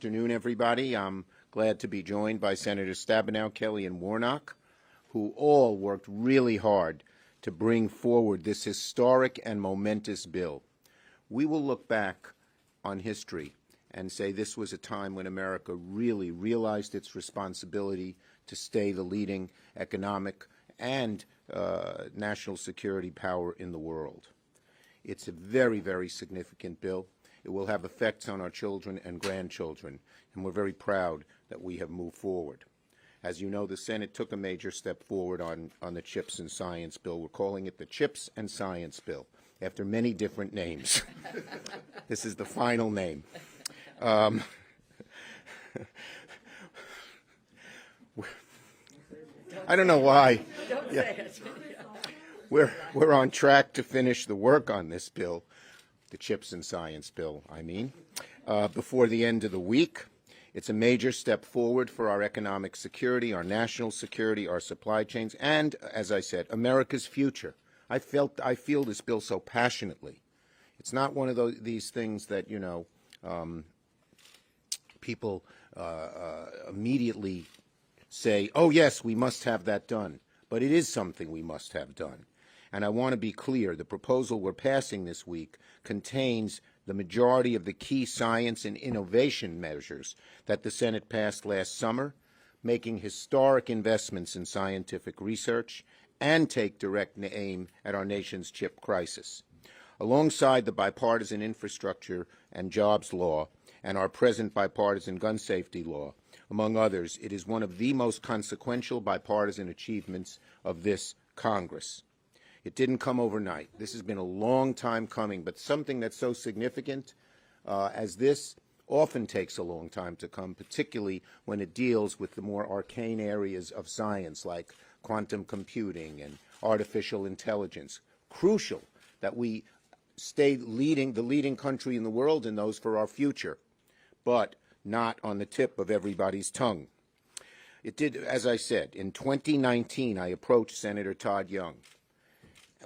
afternoon, everybody. I'm glad to be joined by Senators Stabenow, Kelly, and Warnock, who all worked really hard to bring forward this historic and momentous bill. We will look back on history and say this was a time when America really realized its responsibility to stay the leading economic and national security power in the world. It's a very, very significant bill. It will have effects on our children and grandchildren, and we're very proud that we have moved forward. As you know, the Senate took a major step forward on the CHIPS and Science Bill. We're calling it the CHIPS and Science Bill, after many different names. This is the final name. I don't know why. Don't say it. We're on track to finish the work on this bill, the CHIPS and Science Bill, before the end of the week. It's a major step forward for our economic security, our national security, our supply chains, and, as I said, America's future. I feel this bill so passionately. It's not one of these things that, people immediately say, oh, yes, we must have that done. But it is something we must have done. And I want to be clear, the proposal we're passing this week contains the majority of the key science and innovation measures that the Senate passed last summer, making historic investments in scientific research and take direct aim at our nation's chip crisis. Alongside the bipartisan infrastructure and jobs law and our present bipartisan gun safety law, among others, it is one of the most consequential bipartisan achievements of this Congress. It didn't come overnight. This has been a long time coming, but something that's so significant as this often takes a long time to come, particularly when it deals with the more arcane areas of science like quantum computing and artificial intelligence. Crucial that we stay the leading country in the world in those for our future, but not on the tip of everybody's tongue. It did, as I said, in 2019, I approached Senator Todd Young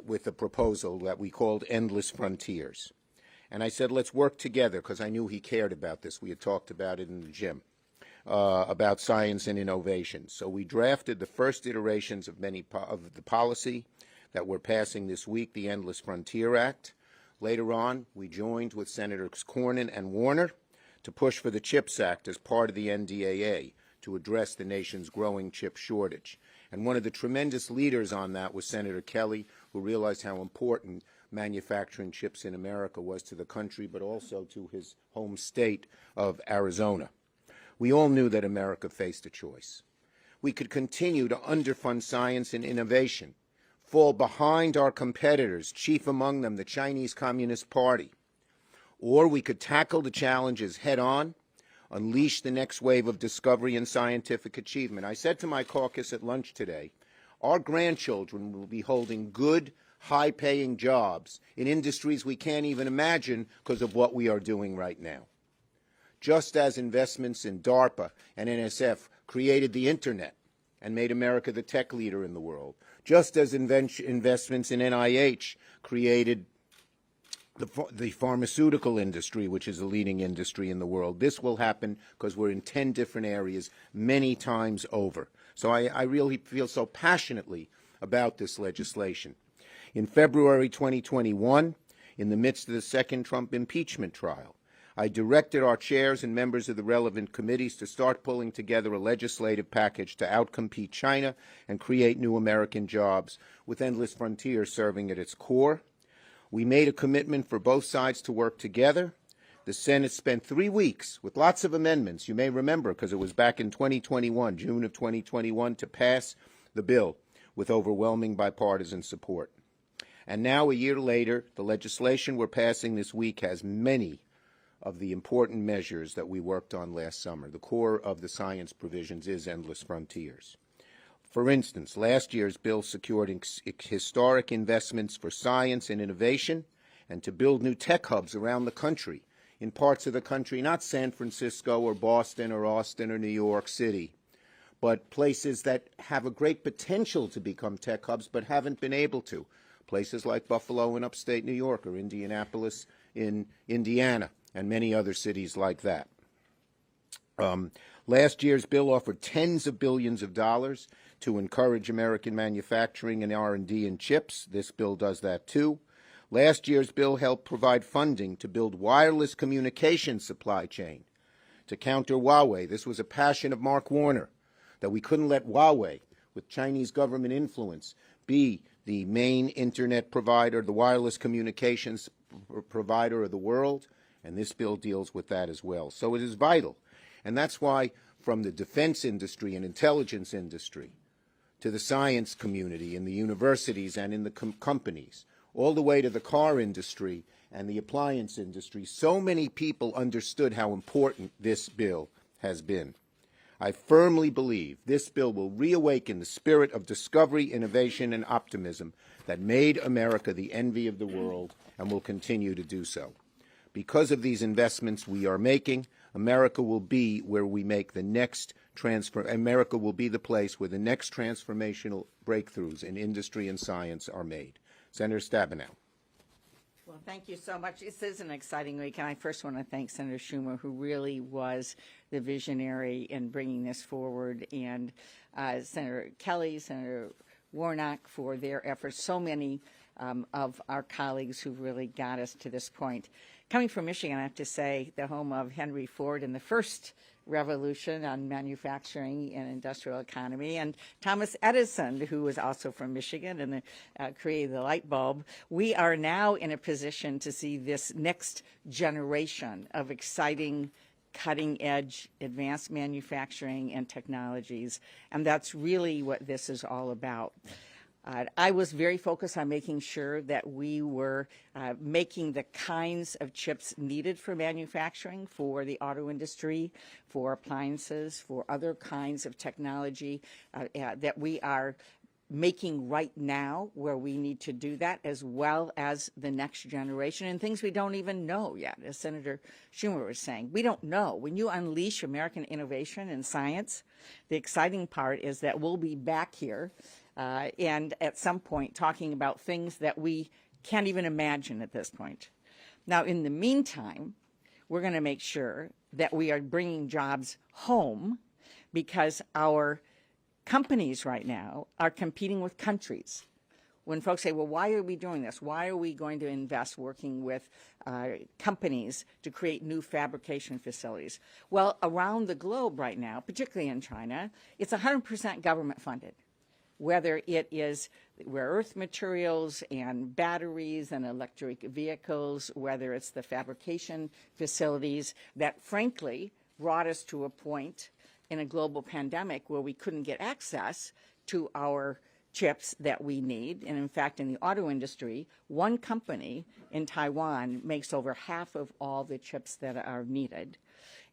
with a proposal that we called Endless Frontiers. And I said, let's work together, because I knew he cared about this. We had talked about it in the gym, about science and innovation. So we drafted the first iterations of of the policy that we're passing this week, the Endless Frontier Act. Later on, we joined with Senators Cornyn and Warner to push for the CHIPS Act as part of the NDAA to address the nation's growing chip shortage. And one of the tremendous leaders on that was Senator Kelly, who realized how important manufacturing chips in America was to the country, but also to his home state of Arizona. We all knew that America faced a choice. We could continue to underfund science and innovation, fall behind our competitors, chief among them the Chinese Communist Party, or we could tackle the challenges head-on, unleash the next wave of discovery and scientific achievement. I said to my caucus at lunch today, our grandchildren will be holding good, high-paying jobs in industries we can't even imagine because of what we are doing right now. Just as investments in DARPA and NSF created the Internet and made America the tech leader in the world, just as investments in NIH created the pharmaceutical industry, which is the leading industry in the world. This will happen because we're in 10 different areas many times over. So I really feel so passionately about this legislation. In February 2021, in the midst of the second Trump impeachment trial, I directed our chairs and members of the relevant committees to start pulling together a legislative package to outcompete China and create new American jobs, with Endless Frontiers serving at its core. We made a commitment for both sides to work together. The Senate spent 3 weeks with lots of amendments, you may remember, because it was back in 2021, June of 2021, to pass the bill with overwhelming bipartisan support. And now, a year later, the legislation we're passing this week has many of the important measures that we worked on last summer. The core of the science provisions is Endless Frontiers. For instance, last year's bill secured historic investments for science and innovation and to build new tech hubs around the country, in parts of the country, not San Francisco or Boston or Austin or New York City, but places that have a great potential to become tech hubs but haven't been able to. Places like Buffalo in upstate New York or Indianapolis in Indiana and many other cities like that. Last year's bill offered tens of billions of dollars to encourage American manufacturing and R&D in chips. This bill does that too. Last year's bill helped provide funding to build wireless communications supply chain to counter Huawei. This was a passion of Mark Warner, that we couldn't let Huawei, with Chinese government influence, be the main internet provider, the wireless communications provider of the world, and this bill deals with that as well. So it is vital. And that's why from the defense industry and intelligence industry to the science community in the universities and in the companies, all the way to the car industry and the appliance industry, so many people understood how important this bill has been. I firmly believe this bill will reawaken the spirit of discovery, innovation, and optimism that made America the envy of the world and will continue to do so. Because of these investments we are making, America will be where we make the next America will be the place where the next transformational breakthroughs in industry and science are made. Senator Stabenow. Well, thank you so much. This is an exciting week, and I first want to thank Senator Schumer, who really was the visionary in bringing this forward, and Senator Kelly, Senator Warnock for their efforts. So many of our colleagues who really got us to this point. Coming from Michigan, I have to say, the home of Henry Ford and the first revolution on manufacturing and industrial economy, and Thomas Edison, who was also from Michigan and created the light bulb. We are now in a position to see this next generation of exciting, cutting-edge, advanced manufacturing and technologies, and that's really what this is all about. I was very focused on making sure that we were making the kinds of chips needed for manufacturing, for the auto industry, for appliances, for other kinds of technology that we are making right now where we need to do that, as well as the next generation, and things we don't even know yet, as Senator Schumer was saying. We don't know. When you unleash American innovation and science, the exciting part is that we'll be back here and at some point talking about things that we can't even imagine at this point. Now, in the meantime, we're going to make sure that we are bringing jobs home, because our companies right now are competing with countries. When folks say, well, why are we doing this? Why are we going to invest working with companies to create new fabrication facilities? Well, around the globe right now, particularly in China, it's 100% government funded. Whether it is rare earth materials and batteries and electric vehicles, whether it's the fabrication facilities that, frankly, brought us to a point in a global pandemic where we couldn't get access to our chips that we need. And in fact, in the auto industry, one company in Taiwan makes over half of all the chips that are needed.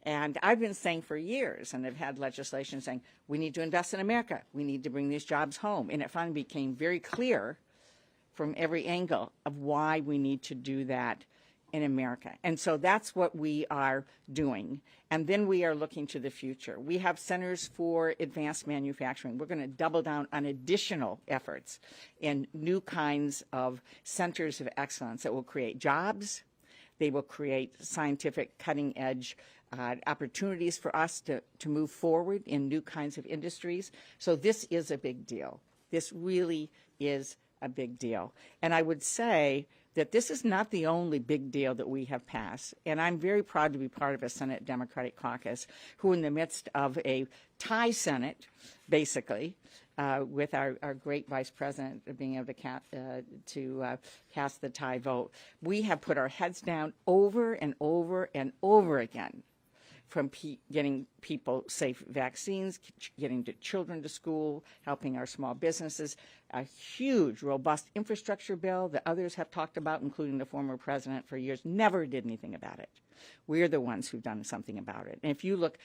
And I've been saying for years, and I've had legislation saying, we need to invest in America. We need to bring these jobs home. And it finally became very clear from every angle of why we need to do that in America. And so that's what we are doing. And then we are looking to the future. We have centers for advanced manufacturing. We're going to double down on additional efforts in new kinds of centers of excellence that will create jobs. They will create scientific cutting-edge opportunities for us to move forward in new kinds of industries. So this is a big deal. This really is a big deal. And I would say that this is not the only big deal that we have passed. And I'm very proud to be part of a Senate Democratic caucus who, in the midst of a tie Senate, basically, with our great Vice President being able to cast the tie vote, we have put our heads down over and over and over again, from getting people safe vaccines, getting children to school, helping our small businesses, a huge, robust infrastructure bill that others have talked about, including the former president for years, never did anything about it. We're the ones who've done something about it. And if you look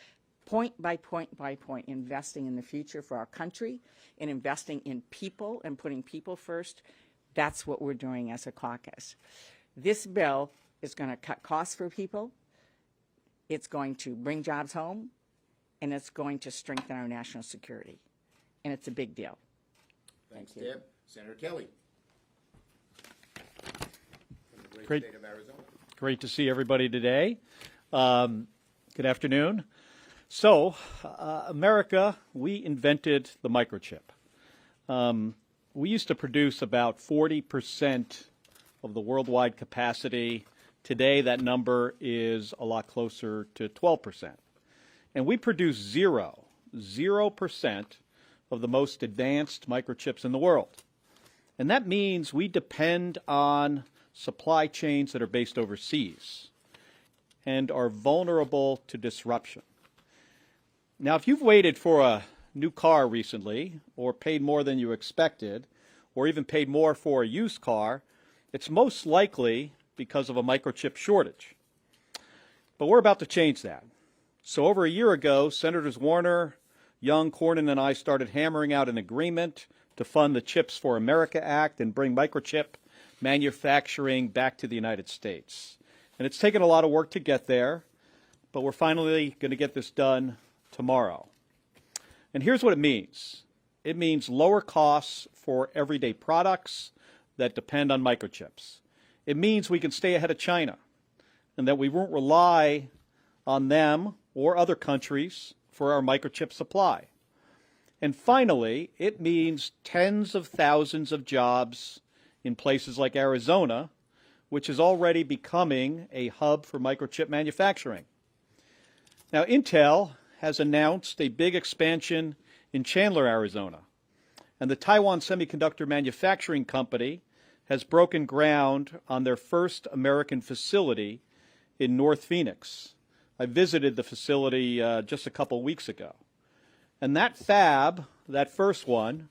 point by point by point, investing in the future for our country and investing in people and putting people first, that's what we're doing as a caucus. This bill is going to cut costs for people. It's going to bring jobs home, and it's going to strengthen our national security. And it's a big deal. Thanks, Deb. Senator Kelly. From the Great state of Arizona. Great to see everybody today. Good afternoon. So, America, we invented the microchip. We used to produce about 40% of the worldwide capacity. Today, that number is a lot closer to 12%. And we produce 0% of the most advanced microchips in the world. And that means we depend on supply chains that are based overseas and are vulnerable to disruption. Now, if you've waited for a new car recently, or paid more than you expected, or even paid more for a used car, it's most likely because of a microchip shortage. But we're about to change that. So over a year ago, Senators Warner, Young, Cornyn, and I started hammering out an agreement to fund the Chips for America Act and bring microchip manufacturing back to the United States. And it's taken a lot of work to get there, but we're finally going to get this done tomorrow. And here's what it means. It means lower costs for everyday products that depend on microchips. It means we can stay ahead of China and that we won't rely on them or other countries for our microchip supply. And finally, it means tens of thousands of jobs in places like Arizona, which is already becoming a hub for microchip manufacturing. Now, Intel has announced a big expansion in Chandler, Arizona. And the Taiwan Semiconductor Manufacturing Company has broken ground on their first American facility in North Phoenix. I visited the facility just a couple weeks ago. And that fab, that first one,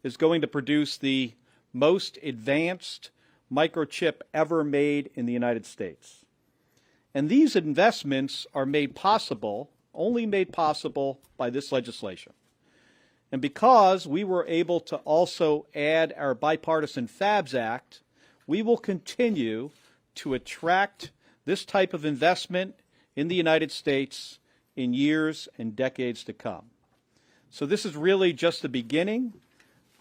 is going to produce the most advanced microchip ever made in the United States. And these investments are only made possible by this legislation. And because we were able to also add our Bipartisan FABS Act, we will continue to attract this type of investment in the United States in years and decades to come. So this is really just the beginning.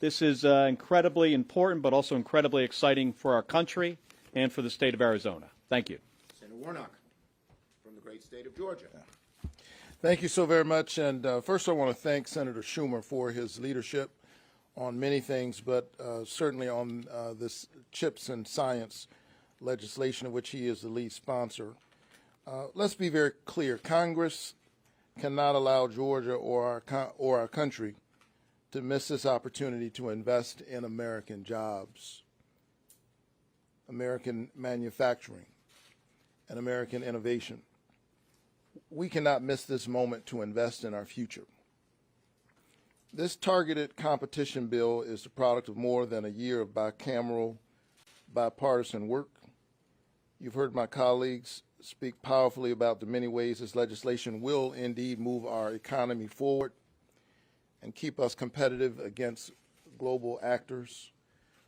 This is incredibly important, but also incredibly exciting for our country and for the state of Arizona. Thank you. Senator Warnock, from the great state of Georgia. Thank you so very much. And first, I want to thank Senator Schumer for his leadership on many things, but certainly on this CHIPS and Science legislation, of which he is the lead sponsor. Let's be very clear. Congress cannot allow Georgia or our country to miss this opportunity to invest in American jobs, American manufacturing, and American innovation. We cannot miss this moment to invest in our future. This targeted competition bill is the product of more than a year of bicameral, bipartisan work. You've heard my colleagues speak powerfully about the many ways this legislation will indeed move our economy forward and keep us competitive against global actors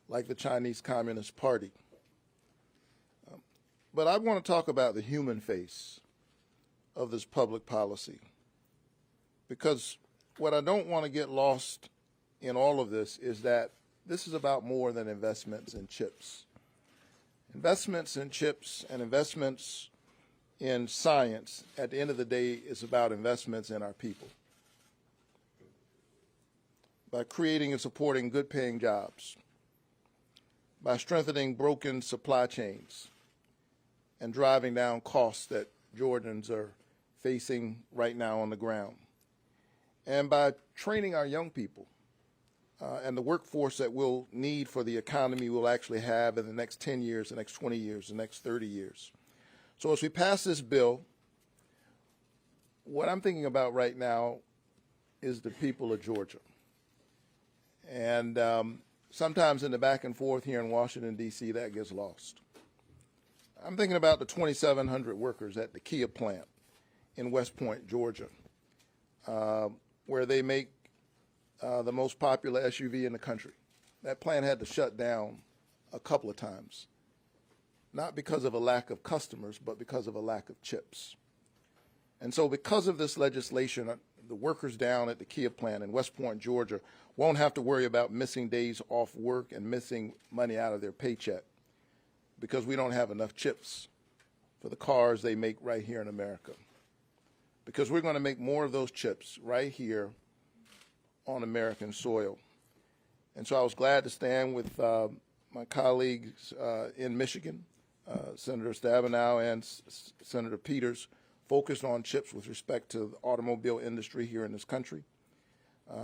like the Chinese Communist Party. But I want to talk about the human face of this public policy, because what I don't want to get lost in all of this is that this is about more than investments in chips. Investments in chips and investments in science, at the end of the day, is about investments in our people. By creating and supporting good-paying jobs, by strengthening broken supply chains and driving down costs that Georgians are facing right now on the ground, and by training our young people and the workforce that we'll need for the economy we'll actually have in the next 10 years, the next 20 years, the next 30 years. So as we pass this bill, what I'm thinking about right now is the people of Georgia. And sometimes in the back and forth here in Washington, D.C., that gets lost. I'm thinking about the 2,700 workers at the Kia plant in West Point, Georgia, where they make the most popular SUV in the country. That plant had to shut down a couple of times, not because of a lack of customers, but because of a lack of chips. And so because of this legislation, the workers down at the Kia plant in West Point, Georgia, won't have to worry about missing days off work and missing money out of their paycheck because we don't have enough chips for the cars they make right here in America. because we're going to make more of those chips right here on American soil. And so I was glad to stand with my colleagues in Michigan, Senator Stabenow and Senator Peters, focused on chips with respect to the automobile industry here in this country.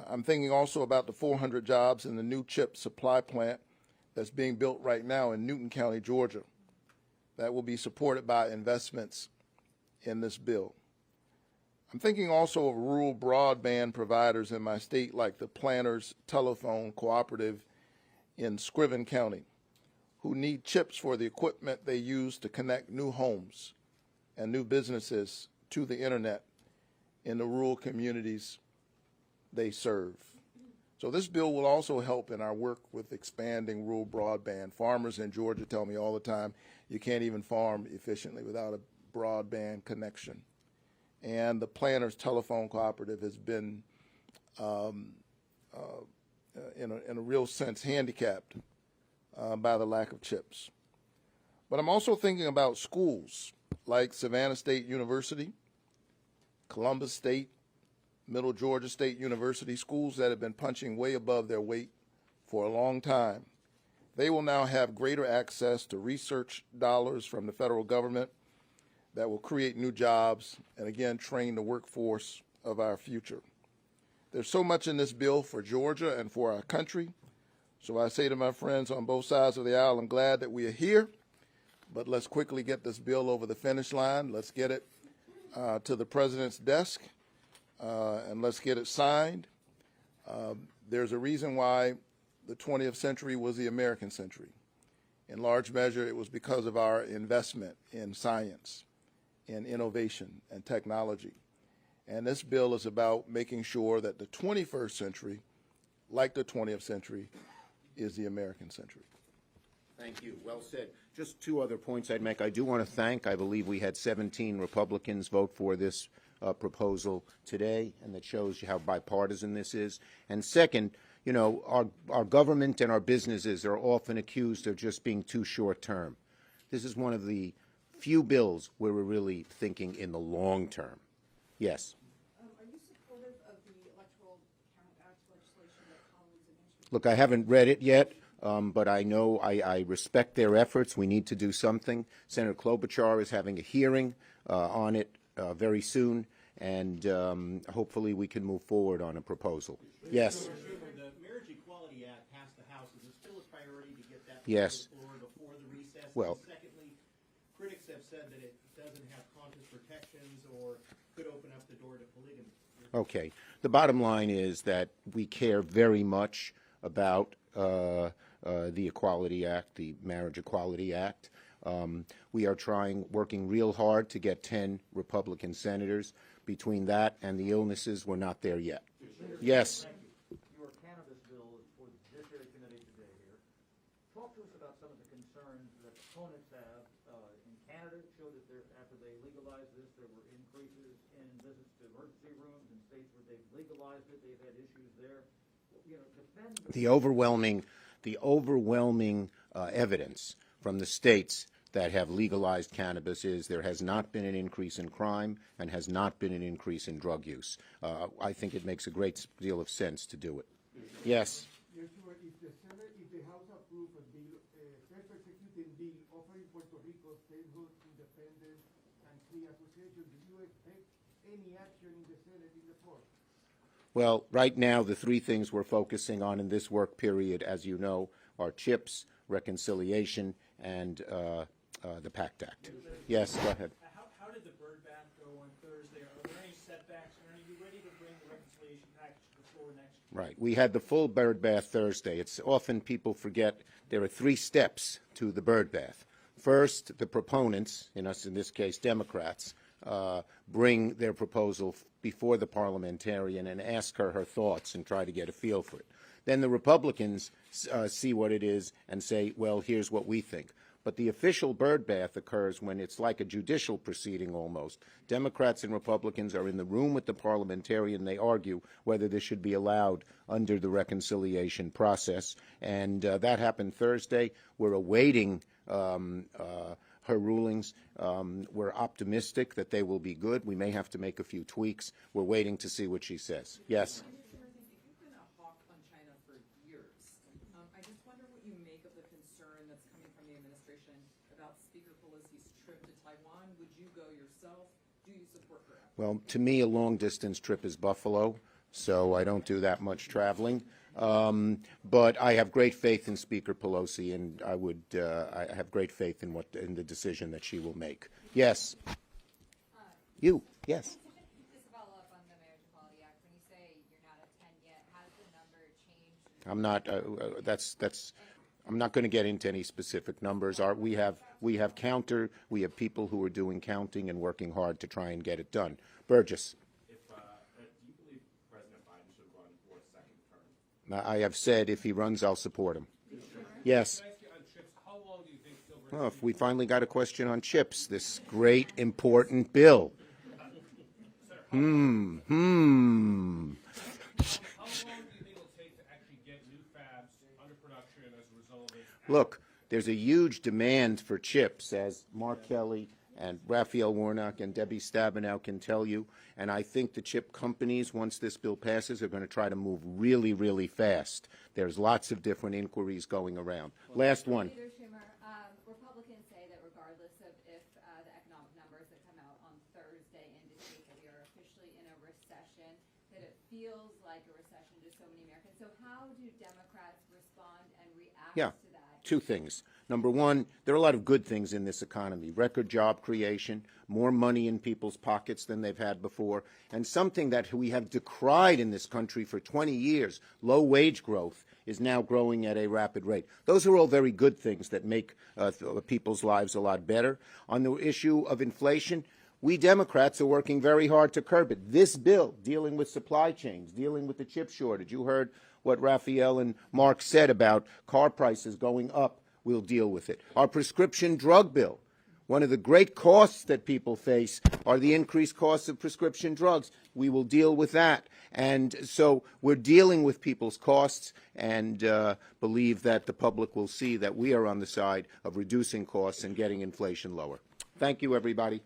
I'm thinking also about the 400 jobs in the new chip supply plant that's being built right now in Newton County, Georgia, that will be supported by investments in this bill. I'm thinking also of rural broadband providers in my state like the Planters Telephone Cooperative in Scriven County, who need chips for the equipment they use to connect new homes and new businesses to the internet in the rural communities they serve. So this bill will also help in our work with expanding rural broadband. Farmers in Georgia tell me all the time, you can't even farm efficiently without a broadband connection. And the Planters Telephone Cooperative has been, in a real sense, handicapped by the lack of chips. But I'm also thinking about schools like Savannah State University, Columbus State, Middle Georgia State University, schools that have been punching way above their weight for a long time. They will now have greater access to research dollars from the federal government that will create new jobs and, again, train the workforce of our future. There's so much in this bill for Georgia and for our country. So I say to my friends on both sides of the aisle, I'm glad that we are here, but let's quickly get this bill over the finish line. Let's get it to the president's desk, and let's get it signed. There's a reason why the 20th century was the American century. In large measure, it was because of our investment in science, in innovation and technology. And this bill is about making sure that the 21st century, like the 20th century, is the American century. Thank you. Well said. Just two other points I'd make. I do want to thank, I believe we had 17 Republicans vote for this proposal today, and that shows you how bipartisan this is. And second, you know, our government and our businesses are often accused of just being too short-term. This is one of the few bills where we're really thinking in the long term. Yes. Are you supportive of the Electoral Count Act legislation that colleagues have introduced? Look, I haven't read it yet, but I know I respect their efforts. We need to do something. Senator Klobuchar is having a hearing on it very soon, and hopefully we can move forward on a proposal. Yes. The Marriage Equality Act passed the House. Is it still a priority to get that Yes. to the floor before the recess? Well- And secondly, critics have said that it doesn't have conscious protections or could open up the door to polygamy. Okay. The bottom line is that we care very much about the Equality Act, the Marriage Equality Act. We are working real hard to get 10 Republican senators. Between that and the illnesses, we're not there yet. Yes. Your cannabis bill is for the Judiciary Committee today here. Talk to us about some of the concerns that opponents have. In Canada, it showed that after they legalized this, there were increases in visits to emergency rooms. In states where they've legalized it, they've had issues there. You know, defend The overwhelming evidence from the states that have legalized cannabis is there has not been an increase in crime and has not been an increase in drug use. I think it makes a great deal of sense to do it. Yes. Yes, sure. If the House approves a bill, self-executing bill offering Puerto Rico statehood, independence, and free association, do you expect any action in the Senate in the floor? Well, right now, the three things we're focusing on in this work period, as you know, are CHIPS, reconciliation, and the PACT Act. Yes, go ahead. How did the bird bath go on Thursday? Are there any setbacks? Are you ready to bring the reconciliation package to the floor next week? Right. We had the full bird bath Thursday. It's often people forget there are 3 steps to the bird bath. First, the proponents, in this case Democrats, bring their proposal before the parliamentarian and ask her thoughts and try to get a feel for it. Then the Republicans see what it is and say, well, here's what we think. But the official bird bath occurs when it's like a judicial proceeding almost. Democrats and Republicans are in the room with the parliamentarian. They argue whether this should be allowed under the reconciliation process. And that happened Thursday. We're awaiting her her rulings. We're optimistic that they will be good. We may have to make a few tweaks. We're waiting to see what she says. Yes. You've been a hawk on China for years. I just wonder what you make of the concern that's coming from the administration about Speaker Pelosi's trip to Taiwan. Would you go yourself? Do you support her? Well, to me, a long-distance trip is Buffalo, so I don't do that much traveling. But I have great faith in Speaker Pelosi, and I have great faith in the decision that she will make. Yes. You. Yes. Just to follow up on the Marriage Equality Act, when you say you're not at 10 yet, has the number changed? I'm not. I'm not going to get into any specific numbers. We have people who are doing counting and working hard to try and get it done. Burgess. Do you believe President Biden should run for a second term? I have said if he runs, I'll support him. Yes. Can I ask you on chips, how long do you think Silver? Oh, if we finally got a question on chips, this great important bill. How long do you think it'll take to actually get new fabs under production as a result of it? Look, there's a huge demand for chips, as Mark Kelly and Raphael Warnock and Debbie Stabenow can tell you. And I think the chip companies, once this bill passes, are going to try to move really, really fast. There's lots of different inquiries going around. Last one. Leader Schumer, Republicans say that regardless of if the economic numbers that come out on Thursday indicate that we are officially in a recession, that it feels like a recession to so many Americans. So how do Democrats respond and react Yeah. to that? Two things. Number one, there are a lot of good things in this economy. Record job creation, more money in people's pockets than they've had before, and something that we have decried in this country for 20 years, low wage growth, is now growing at a rapid rate. Those are all very good things that make people's lives a lot better. On the issue of inflation, we Democrats are working very hard to curb it. This bill, dealing with supply chains, dealing with the chip shortage, you heard what Raphael and Mark said about car prices going up. We'll deal with it. Our prescription drug bill, one of the great costs that people face are the increased costs of prescription drugs. We will deal with that. And so we're dealing with people's costs and believe that the public will see that we are on the side of reducing costs and getting inflation lower. Thank you, everybody.